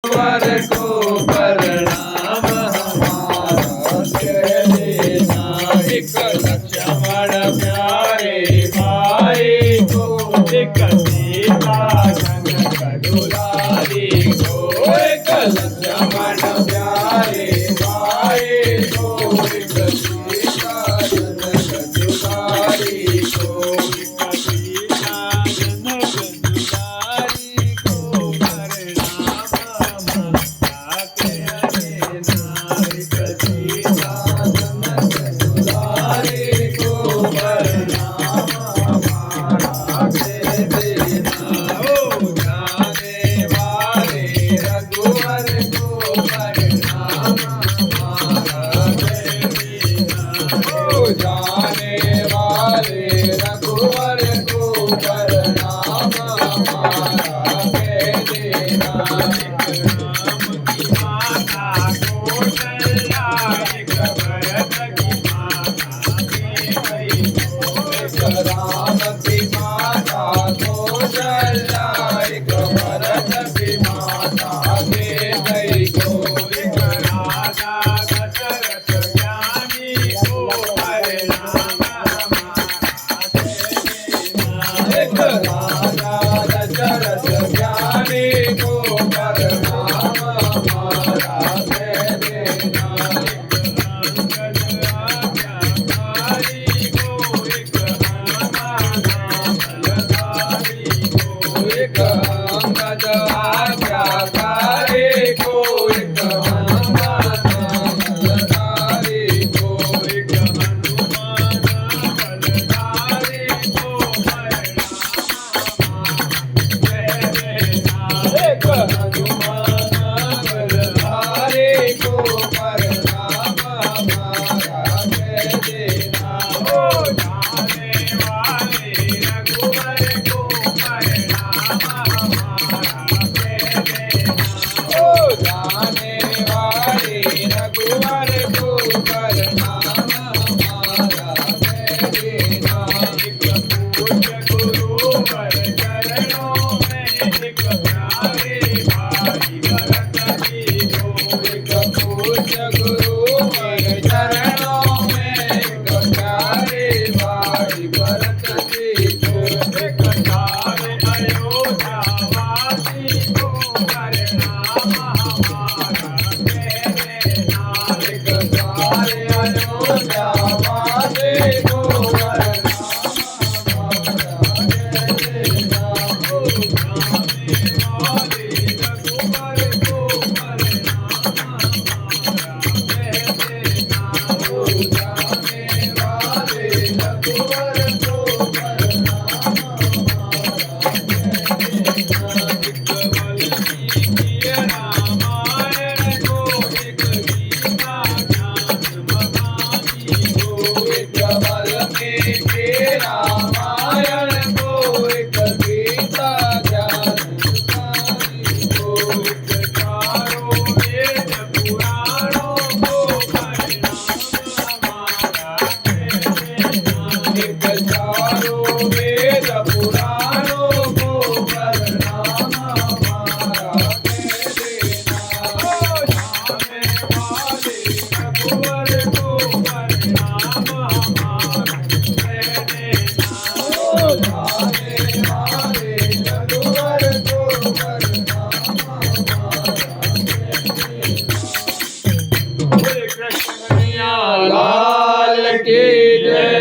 वर को प्रणाम हमारा कह देना। एक लक्ष्मण प्यारे भाई को, एक सीता जनक दुलारी को, एक लक्ष्मण प्यारे भाई को, एक सीता जनक दुलारी को, एक सीता जनक दुलारी को प्रणाम हमारा कह देना। एक सीता जनक दुलारी को प्रणाम हमारा कह देना। ओ जाने वाले रघुवर को प्रणाम हमारा कह देना। ओ जाने वाले रघुवर को प्रणाम हमारा कह देना। एक राम की माता कौशल्या, एक भरत की माता कैकेयी को, एक राजा दशरथ ज्ञानी को प्रणाम हमारा कह देना। एक राजा दशरथ ज्ञानी को प्रणाम हमारा कह देना। एक अंगद आज्ञाकारी को, एक हनुमान बलधारी को, एक हनुमान बलधारी को एक हनुमान बलधारी को प्रणाम हमारा कह देना। ओ जाने वाले रघुवर को प्रणाम हमारा कह देना। ओ जाने वाले रघुवर को प्रणाम हमारा कह देना। एक पूज्य गुरुवर चरणों में, एक प्यारे भाई भरत जी को, एक पूज्य गुरुवर चरणों में, एक प्यारे भाई भरत जी को, एक सारे अयोध्या वासी को प्रणाम हमारा कह देना। एक सारे अयोध्या वासी को प्रणाम हमारा कह देना। ओ जाने वाले रघुवर को प्रणाम हमारा कह देना। ओ जाने वाले रघुवर को प्रणाम हमारा कह देना। एक वाल्मीकि रामायण को, एक गीता ज्ञान भवानी को, एक वाल्मीकि रामायण को, एक गीता ज्ञान भवानी को, एक चारों वेद पुराणों को प्रणाम हमारा कह देना। एक चारों वेद पुराणों को प्रणाम हमारा कह देना। ओ जाने वाले रघुवर को प्रणाम हमारा कह देना। ओ जाने वाले रघुवर को प्रणाम हमारा कह देना। बोले कृष्ण कन्हैया लाल की जय।